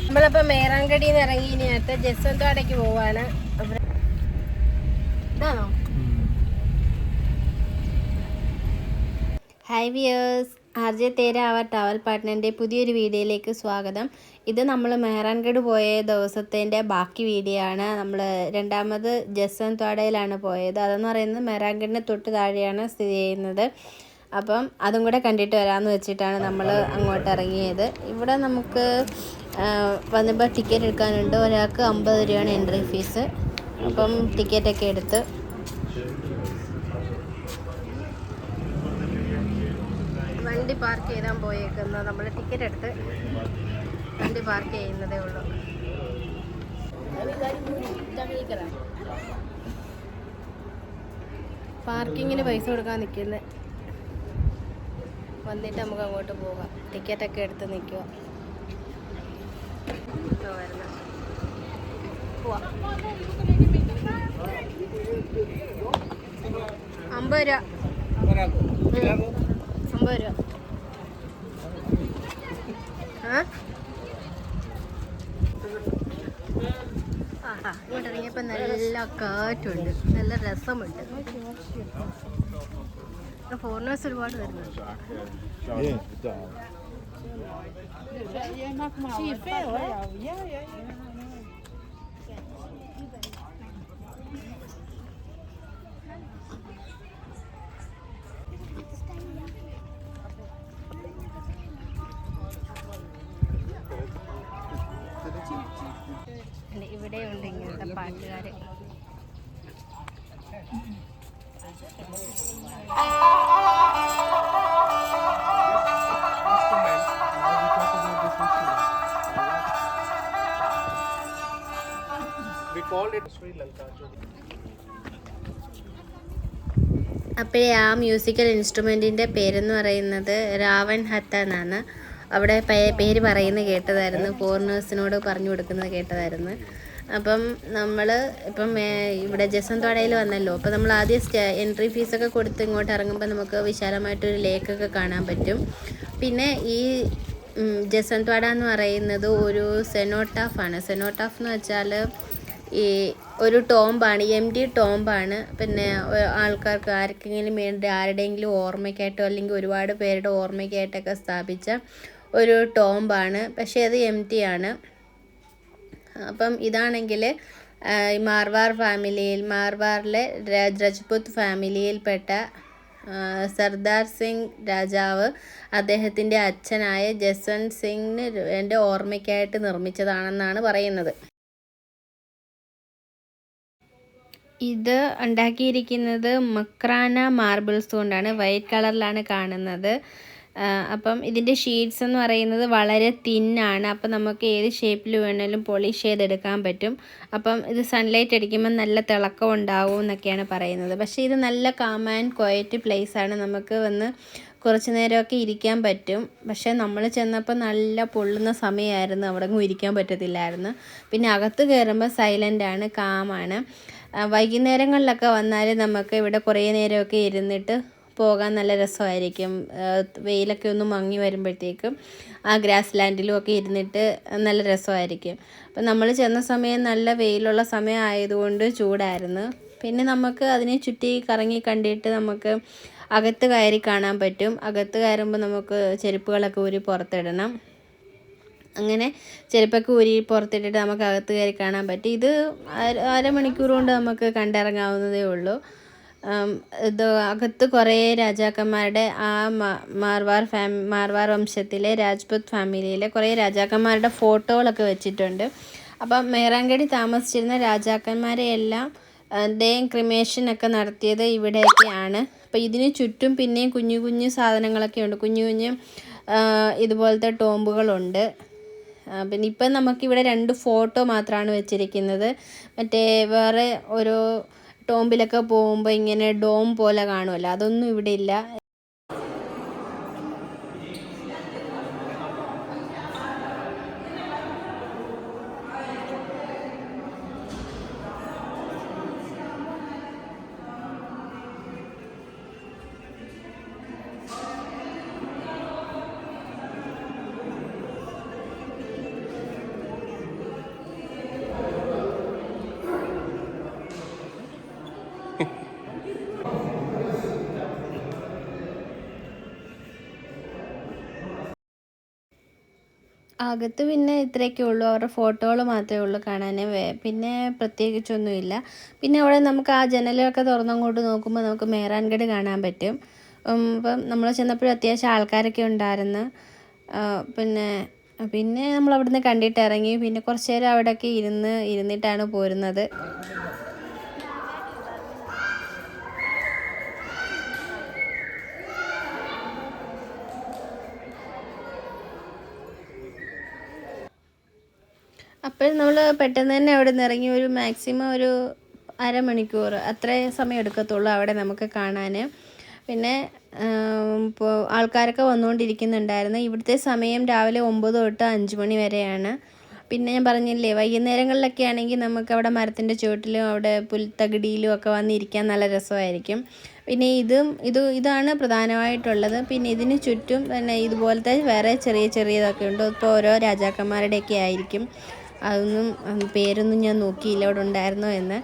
നമ്മളിപ്പോൾ മേറാങ്കടിയിൽ നിന്ന് ഇറങ്ങി ഇനി അടുത്ത ജസ്വന്തവാടയ്ക്ക് പോവാണ്. ഇതാണോ? ഹായ് വിയേഴ്സ്, ആർജെ തേര അവർ ട്രാവൽ പാർട്ട്ണറിൻ്റെ പുതിയൊരു വീഡിയോയിലേക്ക് സ്വാഗതം. ഇത് നമ്മൾ മെഹ്റാൻഗഡ് പോയ ദിവസത്തിൻ്റെ ബാക്കി വീഡിയോ ആണ്. നമ്മൾ രണ്ടാമത് ജസ്വന്തവാടയിലാണ് പോയത്. അതെന്ന് പറയുന്നത് മെഹ്റാൻഗഡിന് തൊട്ട് താഴെയാണ് സ്ഥിതി ചെയ്യുന്നത്. അപ്പം അതും കൂടെ കണ്ടിട്ട് വരാമെന്ന് വെച്ചിട്ടാണ് നമ്മൾ അങ്ങോട്ട് ഇറങ്ങിയത്. ഇവിടെ നമുക്ക് വന്നപ്പോൾ ടിക്കറ്റ് എടുക്കാനുണ്ട്. ഒരാൾക്ക് 50 രൂപയാണ് എൻട്രി ഫീസ്. അപ്പം ടിക്കറ്റൊക്കെ എടുത്ത് വണ്ടി പാർക്ക് ചെയ്താൽ പോയേക്കുന്നത്. നമ്മൾ ടിക്കറ്റ് എടുത്ത് വണ്ടി പാർക്ക് ചെയ്യുന്നതേ ഉള്ളൂ. പാർക്കിങ്ങിന് പൈസ കൊടുക്കാൻ നിൽക്കുന്നത്. വന്നിട്ട് നമുക്ക് അങ്ങോട്ട് പോകാം. ടിക്കറ്റൊക്കെ എടുത്ത് നിൽക്കുക. പോവാം. 50 രൂപ. 50 രൂപ. ഇങ്ങോട്ട് ഇറങ്ങിയപ്പോൾ നല്ല കാറ്റുണ്ട്, നല്ല രസമുണ്ട്. ഫോറിനേഴ്സ് ഒരുപാട് വരുന്നുണ്ട്. ഇവിടെ ഉണ്ട് ഇങ്ങനത്തെ പാട്ടുകാര്. അപ്പോഴേ ആ മ്യൂസിക്കൽ ഇൻസ്ട്രുമെൻറ്റിൻ്റെ പേരെന്ന് പറയുന്നത് രാവൺ ഹത്ത എന്നാണ്. അവിടെ പേര് പറയുന്നത് കേട്ടതായിരുന്നു, ഫോറിനേഴ്സിനോട് പറഞ്ഞു കൊടുക്കുന്നത് കേട്ടതായിരുന്നു. അപ്പം നമ്മൾ ഇപ്പം ഇവിടെ ജസ്വന്തവാടയിൽ വന്നല്ലോ. അപ്പോൾ നമ്മൾ ആദ്യം എൻട്രി ഫീസൊക്കെ കൊടുത്ത് ഇങ്ങോട്ട് ഇറങ്ങുമ്പോൾ നമുക്ക് വിശാലമായിട്ടൊരു ലേക്കൊക്കെ കാണാൻ പറ്റും. പിന്നെ ഈ ജസ്വന്തവാട എന്ന് പറയുന്നത് ഒരു സെനോട്ടാഫാണ്. സെനോട്ടാഫ് എന്ന് വെച്ചാൽ ഈ ഒരു ടോംബാണ്, എംപ്റ്റി ടോംബാണ്. പിന്നെ ആൾക്കാർക്ക് ആർക്കെങ്കിലും വേണ്ടി ആരുടെയെങ്കിലും ഓർമ്മയ്ക്കായിട്ടോ അല്ലെങ്കിൽ ഒരുപാട് പേരുടെ ഓർമ്മയ്ക്കായിട്ടൊക്കെ സ്ഥാപിച്ച ഒരു ടോംബാണ്. പക്ഷേ അത് എംപ്റ്റി ആണ്. അപ്പം ഇതാണെങ്കിൽ മാർവാർ ഫാമിലിയിൽ, മാർവാറിലെ രജ്പുത് ഫാമിലിയിൽപ്പെട്ട സർദാർ സിംഗ് രാജാവ് അദ്ദേഹത്തിൻ്റെ അച്ഛനായ ജസ്വന്ത് സിംഗിൻ്റെ ഓർമ്മയ്ക്കായിട്ട് നിർമ്മിച്ചതാണെന്നാണ് പറയുന്നത്. ഇത് ഉണ്ടാക്കിയിരിക്കുന്നത് മക്രാന മാർബിൾസ് കൊണ്ടാണ്. വൈറ്റ് കളറിലാണ് കാണുന്നത്. അപ്പം ഇതിൻ്റെ ഷീറ്റ്സ് എന്ന് പറയുന്നത് വളരെ തിന്നാണ്. അപ്പം നമുക്ക് ഏത് ഷേപ്പിൽ വേണമെങ്കിലും പോളിഷ് ചെയ്തെടുക്കാൻ പറ്റും. അപ്പം ഇത് സൺലൈറ്റ് അടിക്കുമ്പോൾ നല്ല തിളക്കം ഉണ്ടാവും എന്നൊക്കെയാണ് പറയുന്നത്. പക്ഷേ ഇത് നല്ല കാം ആൻഡ് ക്വയറ്റ് പ്ലേസാണ്. നമുക്ക് വന്ന് കുറച്ച് നേരമൊക്കെ ഇരിക്കാൻ പറ്റും. പക്ഷേ നമ്മൾ ചെന്നപ്പോൾ നല്ല പൊള്ളുന്ന സമയമായിരുന്നു, അവിടെ ഇരിക്കാൻ പറ്റത്തില്ലായിരുന്നു. പിന്നെ അകത്ത് കയറുമ്പോൾ സൈലൻ്റാണ്, കാമാണ്. വൈകുന്നേരങ്ങളിലൊക്കെ വന്നാൽ നമുക്ക് ഇവിടെ കുറേ നേരമൊക്കെ ഇരുന്നിട്ട് പോകാൻ നല്ല രസമായിരിക്കും. വെയിലൊക്കെ ഒന്ന് മങ്ങി വരുമ്പോഴത്തേക്കും ആ ഗ്രാസ് ലാൻഡിലും ഒക്കെ ഇരുന്നിട്ട് നല്ല രസമായിരിക്കും. അപ്പം നമ്മൾ ചെന്ന സമയം നല്ല വെയിലുള്ള സമയം ആയതുകൊണ്ട് ചൂടായിരുന്നു. പിന്നെ നമുക്ക് അതിനെ ചുറ്റി കറങ്ങി കണ്ടിട്ട് നമുക്ക് അകത്ത് കയറി കാണാൻ പറ്റും. അകത്ത് കയറുമ്പോൾ നമുക്ക് ചെരുപ്പുകളൊക്കെ ഊരി പുറത്തിടണം. അങ്ങനെ ചെരുപ്പൊക്കെ ഊരി പുറത്തിട്ടിട്ട് നമുക്ക് അകത്ത് കയറി കാണാൻ പറ്റും. ഇത് അരമണിക്കൂർ കൊണ്ട് നമുക്ക് കണ്ടിറങ്ങാവുന്നതേ ഉള്ളൂ. ഇത് അകത്ത് കുറേ രാജാക്കന്മാരുടെ ആ മാർവാർ വംശത്തിലെ രാജ്പുത് ഫാമിലിയിലെ കുറേ രാജാക്കന്മാരുടെ ഫോട്ടോകളൊക്കെ വെച്ചിട്ടുണ്ട്. അപ്പം മെഹ്റാൻഗഡിൽ താമസിച്ചിരുന്ന രാജാക്കന്മാരെയെല്ലാം ക്രിമേഷനൊക്കെ നടത്തിയത് ഇവിടെയൊക്കെയാണ്. അപ്പോൾ ഇതിന് ചുറ്റും പിന്നെയും കുഞ്ഞു കുഞ്ഞു സാധനങ്ങളൊക്കെ ഉണ്ട്. കുഞ്ഞു കുഞ്ഞു ഇതുപോലത്തെ ടോംബുകളുണ്ട്. പിന്നെ ഇപ്പം നമുക്കിവിടെ 2 ഫോട്ടോ മാത്രമാണ് വെച്ചിരിക്കുന്നത്. മറ്റേ വേറെ ഓരോ ടോംബിലൊക്കെ പോകുമ്പോൾ ഇങ്ങനെ ഡോം പോലെ കാണുമല്ലോ, അതൊന്നും ഇവിടെ ഇല്ല. അകത്ത് പിന്നെ ഇത്രയൊക്കെ ഉള്ളൂ, അവരുടെ ഫോട്ടോകൾ മാത്രമേ ഉള്ളൂ കാണാൻ, പിന്നെ പ്രത്യേകിച്ചൊന്നുമില്ല. പിന്നെ അവിടെ നമുക്ക് ആ ജനലൊക്കെ തുറന്നങ്ങോട്ട് നോക്കുമ്പോൾ നമുക്ക് മേറാൻഗഡ് കാണാൻ പറ്റും. ഇപ്പം നമ്മൾ ചെന്നപ്പോഴും അത്യാവശ്യം ആൾക്കാരൊക്കെ ഉണ്ടായിരുന്നു. പിന്നെ പിന്നെ നമ്മൾ അവിടുന്ന് കണ്ടിട്ട് ഇറങ്ങി. പിന്നെ കുറച്ച് നേരം അവിടെയൊക്കെ ഇരുന്നിട്ടാണ് പോരുന്നത്. അപ്പോൾ നമ്മൾ പെട്ടെന്ന് തന്നെ അവിടെ നിന്ന് ഇറങ്ങി. ഒരു മാക്സിമം ഒരു അരമണിക്കൂർ അത്രേ സമയം എടുക്കത്തുള്ളൂ അവിടെ നമുക്ക് കാണാൻ. പിന്നെ ഇപ്പോൾ ആൾക്കാരൊക്കെ വന്നുകൊണ്ടിരിക്കുന്നുണ്ടായിരുന്നു. ഇവിടുത്തെ സമയം രാവിലെ 9 തൊട്ട് 5 മണി വരെയാണ്. പിന്നെ ഞാൻ പറഞ്ഞില്ലേ, വൈകുന്നേരങ്ങളിലൊക്കെ ആണെങ്കിൽ നമുക്ക് അവിടെ മരത്തിൻ്റെ ചുവട്ടിലും അവിടെ പുൽത്തകിടിയിലും ഒക്കെ വന്നിരിക്കാൻ നല്ല രസമായിരിക്കും. പിന്നെ ഇതാണ് പ്രധാനമായിട്ടുള്ളത്. പിന്നെ ഇതിന് ചുറ്റും പിന്നെ ഇതുപോലത്തെ വേറെ ചെറിയതൊക്കെ ഉണ്ട്. ഇപ്പോൾ ഓരോ രാജാക്കന്മാരുടെയൊക്കെ ആയിരിക്കും. പേരൊന്നും ഞാൻ നോക്കിയില്ല അവിടെ ഉണ്ടായിരുന്നോ എന്ന്.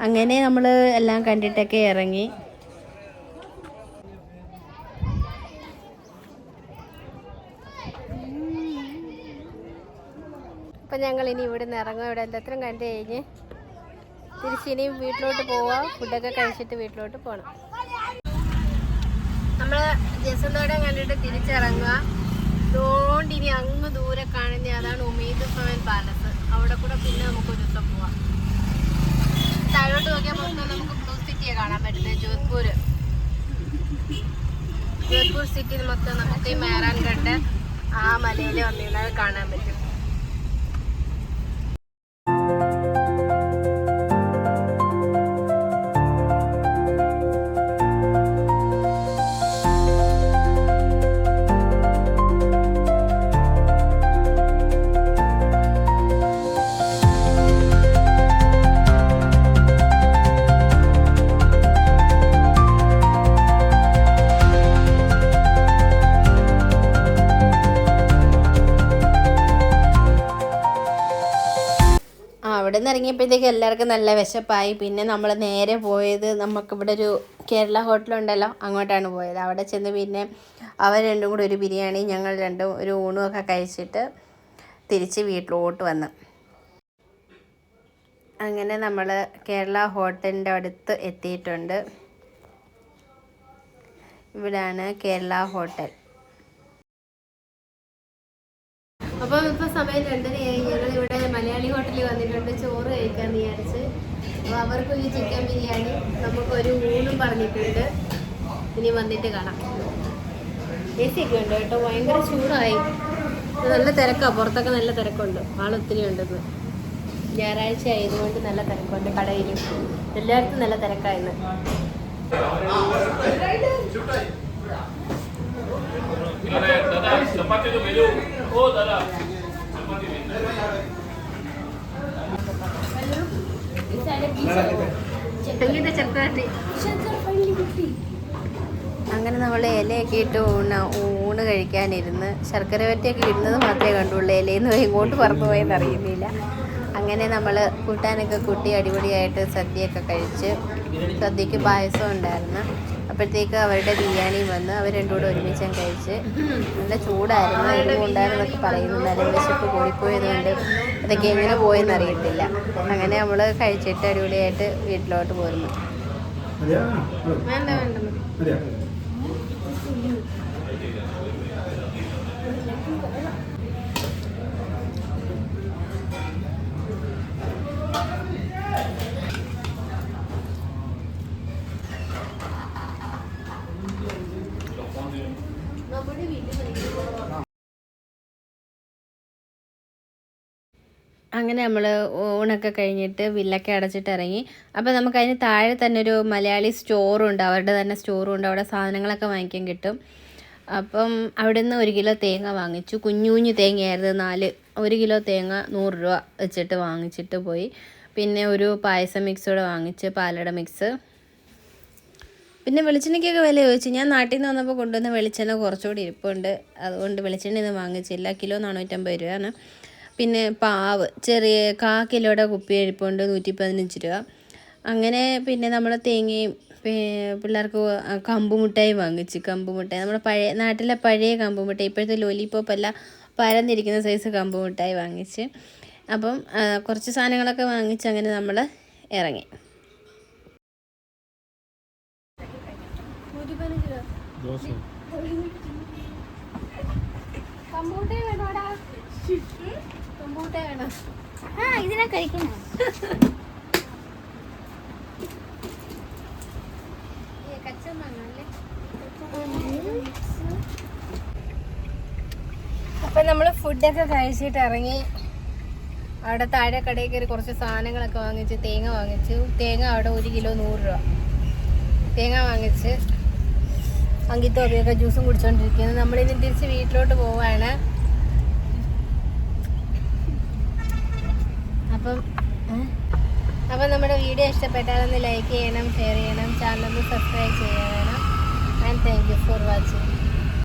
അങ്ങനെ നമ്മൾ എല്ലാം കണ്ടിട്ടൊക്കെ ഇറങ്ങി. അപ്പം ഞങ്ങൾ ഇനി ഇവിടെ നിന്ന് ഇറങ്ങും. ഇവിടെ എല്ലാത്തിനും കണ്ടു കഴിഞ്ഞ് തിരിച്ചിനിയും വീട്ടിലോട്ട് പോവാം. ഫുഡൊക്കെ കഴിച്ചിട്ട് വീട്ടിലോട്ട് പോകണം. നമ്മൾ ജസന്തോടെ കണ്ടിട്ട് തിരിച്ചിറങ്ങുക. അതുകൊണ്ട് ഇനി അങ്ങ് ദൂരെ കാണുന്ന അതാണ് ഉമേദ് ഭവൻ പാലസ്. അവിടെ കൂടെ പിന്നെ നമുക്ക് ഒരു ദിവസം പോവാം. താഴോട്ട് നോക്കിയാൽ മൊത്തം നമുക്ക് ബ്ലൂ സിറ്റിയെ കാണാൻ പറ്റുന്നത്. ജോധ്പൂർ സിറ്റി മൊത്തം നമുക്ക് ഈ മേറാൻഗഡ് ആ മലയിൽ വന്നിരുന്നാൽ കാണാൻ പറ്റും. അവിടെ നിന്ന് ഇറങ്ങിയപ്പോഴത്തേക്ക് എല്ലാവർക്കും നല്ല വിശപ്പായി. പിന്നെ നമ്മൾ നേരെ പോയത് നമുക്കിവിടെ ഒരു കേരള ഹോട്ടലുണ്ടല്ലോ, അങ്ങോട്ടാണ് പോയത്. അവിടെ ചെന്ന് പിന്നെ അവർ രണ്ടും കൂടി ഒരു ബിരിയാണി, ഞങ്ങൾ രണ്ടും ഒരു ഊണുമൊക്കെ കഴിച്ചിട്ട് തിരിച്ച് വീട്ടിലോട്ട് വന്നു. അങ്ങനെ നമ്മൾ കേരള ഹോട്ടലിൻ്റെ അടുത്ത് എത്തിയിട്ടുണ്ട്. ഇവിടാണ് കേരള ഹോട്ടൽ. അപ്പോൾ ഇപ്പോൾ സമയം 2:30ആയി. ഞങ്ങളിവിടെ മലയാളി ഹോട്ടലിൽ വന്നിട്ടുണ്ട് ചോറ് കഴിക്കാമെന്ന് വിചാരിച്ച്. അപ്പോൾ അവർക്കൊരു ചിക്കൻ ബിരിയാണി, നമുക്കൊരു ഊണും പറഞ്ഞിട്ടുണ്ട്. ഇനി വന്നിട്ട് കാണാം. AC ഒക്കെ ഉണ്ട് കേട്ടോ, ഭയങ്കര ചൂടായി. നല്ല തിരക്കാണ്, പുറത്തൊക്കെ നല്ല തിരക്കുണ്ട്. ആളൊത്തിരി ഉണ്ടെന്ന്. ഞായറാഴ്ച ആയതുകൊണ്ട് നല്ല തിരക്കുണ്ട്. കടയിലും എല്ലായിടത്തും നല്ല തിരക്കായിരുന്നു. അങ്ങനെ നമ്മൾ ഇലയൊക്കെ ഇട്ട് ഊണ് കഴിക്കാനിരുന്ന് ശർക്കര വരട്ടിയൊക്കെ ഇടുന്നത് മാത്രമേ കണ്ടുള്ളൂ. ഇലയെന്ന് ഇങ്ങോട്ട് പറന്നു പോയെന്ന് അറിയുന്നില്ല. അങ്ങനെ നമ്മൾ കൂട്ടാനൊക്കെ കൂട്ടി അടിപൊളിയായിട്ട് സദ്യയൊക്കെ കഴിച്ച്, സദ്യക്ക് പായസം ഉണ്ടായിരുന്നു. അപ്പോഴത്തേക്ക് അവരുടെ ബിരിയാണിയും വന്ന് അവർ രണ്ടും കൂടെ ഒരുമിച്ച് കഴിച്ച്. നല്ല ചൂടായിരുന്നു, എരിവുണ്ടായിരുന്നൊക്കെ പറയുന്നു. നല്ല വിശപ്പ് കൂടിപ്പോയതുകൊണ്ട് അതൊക്കെ എങ്ങനെ പോയെന്ന് അറിയത്തില്ല. അങ്ങനെ നമ്മൾ കഴിച്ചിട്ട് അടിപൊളിയായിട്ട് വീട്ടിലോട്ട് പോരുന്നു. വേണ്ട അങ്ങനെ നമ്മൾ ഊണൊക്കെ കഴിഞ്ഞിട്ട് ബില്ലൊക്കെ അടച്ചിട്ട് ഇറങ്ങി. അപ്പോൾ നമുക്ക് അതിന് താഴെ തന്നെ ഒരു മലയാളി സ്റ്റോറുണ്ട്, അവരുടെ തന്നെ സ്റ്റോറുണ്ട്. അവിടെ സാധനങ്ങളൊക്കെ വാങ്ങിക്കാൻ കിട്ടും. അപ്പം അവിടെ നിന്ന് 1 കിലോ തേങ്ങ വാങ്ങിച്ചു. കുഞ്ഞു തേങ്ങയായിരുന്നു. 1 കിലോ തേങ്ങ 100 രൂപ വെച്ചിട്ട് വാങ്ങിച്ചിട്ട് പോയി. പിന്നെ ഒരു പായസം മിക്സ് കൂടെ വാങ്ങിച്ച്, പാലട മിക്സ്. പിന്നെ വെളിച്ചെണ്ണയ്ക്കൊക്കെ വില ചോദിച്ചു. ഞാൻ നാട്ടിൽ നിന്ന് വന്നപ്പോൾ കൊണ്ടുവന്ന വെളിച്ചെണ്ണ കുറച്ചുകൂടി ഇരിപ്പുണ്ട്, അതുകൊണ്ട് വെളിച്ചെണ്ണയൊന്നും വാങ്ങിച്ചില്ല. കിലോ 450 രൂപയാണ്. പിന്നെ പാവ് ചെറിയ 1/4 കിലോയുടെ കുപ്പി ഇരിപ്പുണ്ട്, 115 രൂപ. അങ്ങനെ പിന്നെ നമ്മൾ തേങ്ങയും പിള്ളേർക്ക് കമ്പുമുട്ടായി വാങ്ങിച്ച്. കമ്പുമുട്ടായി നമ്മുടെ നാട്ടിലെ പഴയ കമ്പുമുട്ടായി, ഇപ്പോഴത്തെ ലോലിപോപ്പ് അല്ല, പരന്നിരിക്കുന്ന സൈസ് കമ്പ് മിഠായി വാങ്ങിച്ച്. അപ്പം കുറച്ച് സാധനങ്ങളൊക്കെ വാങ്ങിച്ച് അങ്ങനെ നമ്മൾ ഇറങ്ങി. ഇതിനെ കഴിക്കണം. അപ്പം നമ്മൾ ഫുഡൊക്കെ കഴിച്ചിട്ട് ഇറങ്ങി. അവിടെ താഴെ കടയിൽ കയറി കുറച്ച് സാധനങ്ങളൊക്കെ വാങ്ങിച്ച്. തേങ്ങ വാങ്ങിച്ചു. തേങ്ങ അവിടെ 1 കിലോ 100 രൂപ. തേങ്ങ വാങ്ങിച്ച് അങ്കിത്തോപ്പിയൊക്കെ ജ്യൂസും കുടിച്ചോണ്ടിരിക്കുന്നത്. നമ്മളിനി തിരിച്ച് വീട്ടിലോട്ട് പോവാണ്. അപ്പം നമ്മുടെ വീഡിയോ ഇഷ്ടപ്പെട്ടാലൊന്ന് ലൈക്ക് ചെയ്യണം, ഷെയർ ചെയ്യണം, ചാനൽ ഒന്ന് സബ്സ്ക്രൈബ് ചെയ്യണം. And thank you for watching.